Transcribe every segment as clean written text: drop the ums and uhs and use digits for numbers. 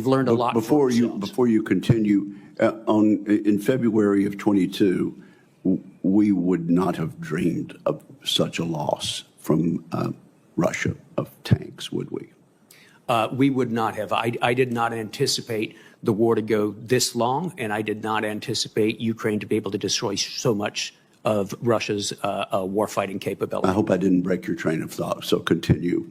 learned a lot. Before you continue, in February of 22, we would not have dreamed of such a loss from Russia of tanks, would we? We would not have. I did not anticipate the war to go this long, and I did not anticipate Ukraine to be able to destroy so much of Russia's warfighting capability. I hope I didn't break your train of thought, so continue.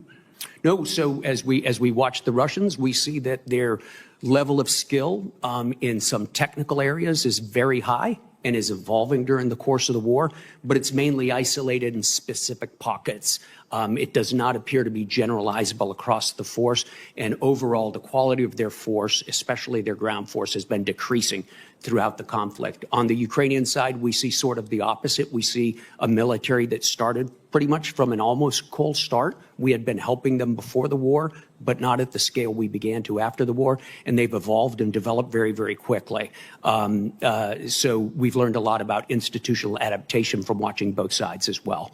No, so as we watch the Russians, we see that their level of skill in some technical areas is very high and is evolving during the course of the war, but it's mainly isolated in specific pockets. It does not appear to be generalizable across the force, and overall the quality of their force, especially their ground force, has been decreasing throughout the conflict. On the Ukrainian side, we see sort of the opposite. We see a military that started pretty much from an almost cold start. We had been helping them before the war, but not at the scale we began to after the war, and they've evolved and developed very, very quickly. So we've learned a lot about institutional adaptation from watching both sides as well.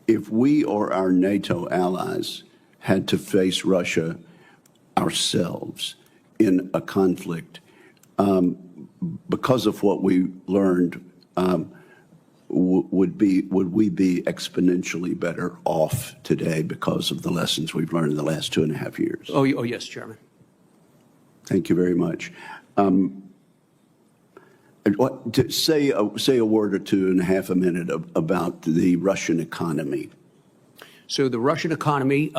If we or our NATO allies had to face Russia ourselves in a conflict, because of what we learned, would we be exponentially better off today because of the lessons we've learned in the last 2.5 years? Oh yes, Chairman. Thank you very much. Say a word or two in half a minute about the Russian economy. So the Russian economy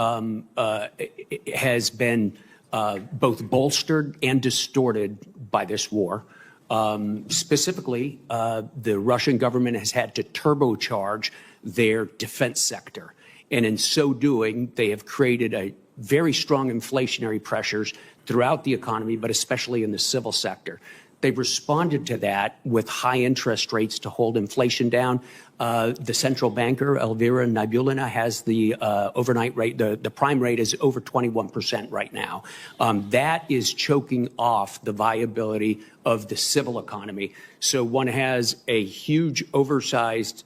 has been both bolstered and distorted by this war. Specifically, the Russian government has had to turbocharge their defense sector. And in so doing, they have created a very strong inflationary pressures throughout the economy, but especially in the civil sector. They've responded to that with high interest rates to hold inflation down. The central banker, Elvira Nabiullina, has the overnight rate, the prime rate is over 21% right now. That is choking off the viability of the civil economy. So one has a huge oversized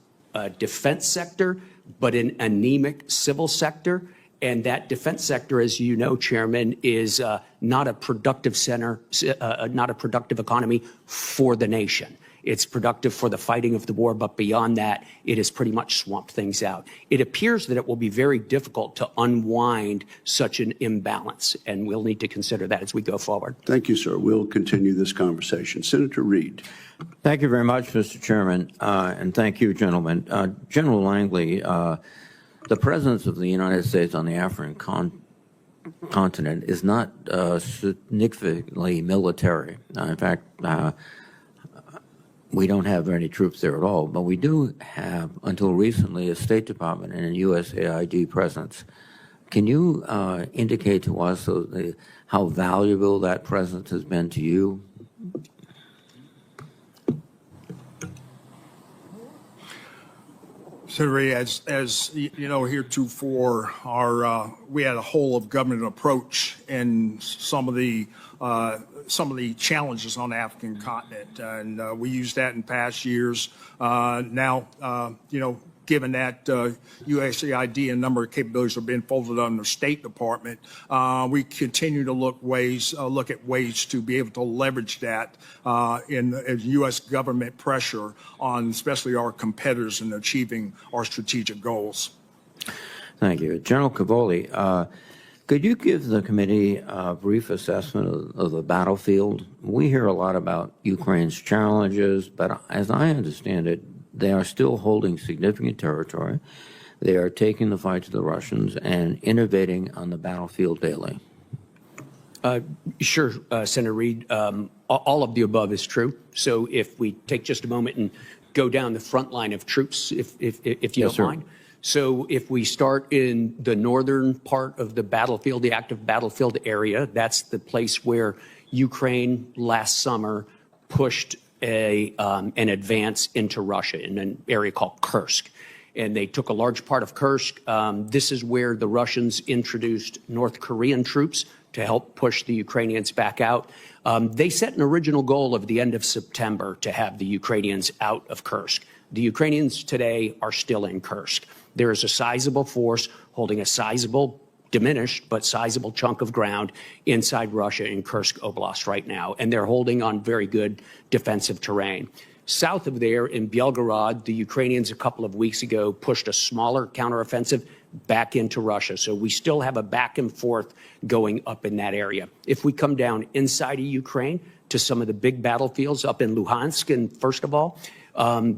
defense sector, but an anemic civil sector. And that defense sector, as you know, Chairman, is not a productive not a productive economy for the nation. It's productive for the fighting of the war, but beyond that, it has pretty much swamped things out. It appears that it will be very difficult to unwind such an imbalance, and we'll need to consider that as we go forward. Thank you, sir. We'll continue this conversation. Senator Reid. Thank you very much, Mr. Chairman, and thank you, gentlemen. General Langley, the presence of the United States on the African continent is not significantly military. In fact, we don't have any troops there at all, but we do have, until recently, a State Department and a USAID presence. Can you indicate to us how valuable that presence has been to you? Senator, as you know, heretofore, we had a whole of government approach in some of the challenges on the African continent, and we used that in past years. Now, given that USAID and a number of capabilities are being folded under the State Department, we continue to look at ways to be able to leverage that in U.S. government pressure on especially our competitors in achieving our strategic goals. Thank you. General Cavoli, could you give the committee a brief assessment of the battlefield? We hear a lot about Ukraine's challenges, but as I understand it, they are still holding significant territory. They are taking the fight to the Russians and innovating on the battlefield daily. Sure, Senator Reid. All of the above is true. So if we take just a moment and go down the front line of troops, if you don't mind. So if we start in the northern part of the battlefield, the active battlefield area, that's the place where Ukraine last summer pushed an advance into Russia in an area called Kursk. And they took a large part of Kursk. This is where the Russians introduced North Korean troops to help push the Ukrainians back out. They set an original goal of the end of September to have the Ukrainians out of Kursk. The Ukrainians today are still in Kursk. There is a sizable force holding a sizable diminished but sizable chunk of ground inside Russia in Kursk Oblast right now, and they're holding on very good defensive terrain. South of there in Belgorod, the Ukrainians a couple of weeks ago pushed a smaller counteroffensive back into Russia. So we still have a back and forth going up in that area. If we come down inside of Ukraine to some of the big battlefields up in Luhansk, and first of all,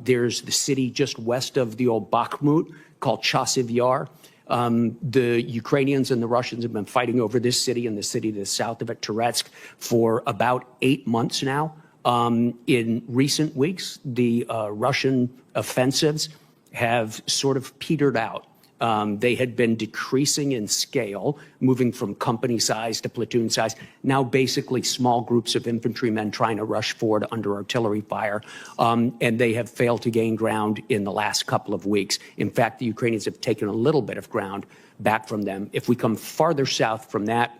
there's the city just west of the old Bakhmut called Chasiv Yar. The Ukrainians and the Russians have been fighting over this city and the city to the south of it, Toretsk, for about 8 months now. In recent weeks, the Russian offensives have sort of petered out. They had been decreasing in scale, moving from company size to platoon size, now basically small groups of infantrymen trying to rush forward under artillery fire, and they have failed to gain ground in the last couple of weeks. In fact, the Ukrainians have taken a little bit of ground back from them. If we come farther south from that,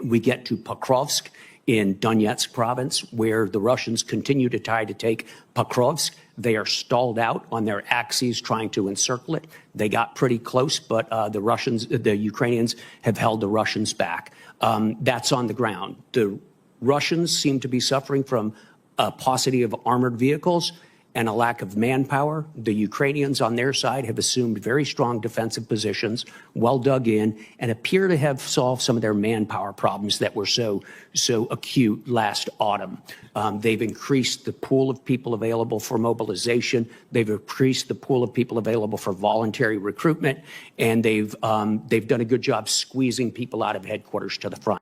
we get to Pokrovsk in Donetsk province, where the Russians continue to try to take Pokrovsk. They are stalled out on their axes trying to encircle it. They got pretty close, but the Ukrainians have held the Russians back. That's on the ground. The Russians seem to be suffering from a paucity of armored vehicles and a lack of manpower. The Ukrainians on their side have assumed very strong defensive positions, well dug in, and appear to have solved some of their manpower problems that were so acute last autumn. They've increased the pool of people available for mobilization. They've increased the pool of people available for voluntary recruitment, and they've done a good job squeezing people out of headquarters to the front.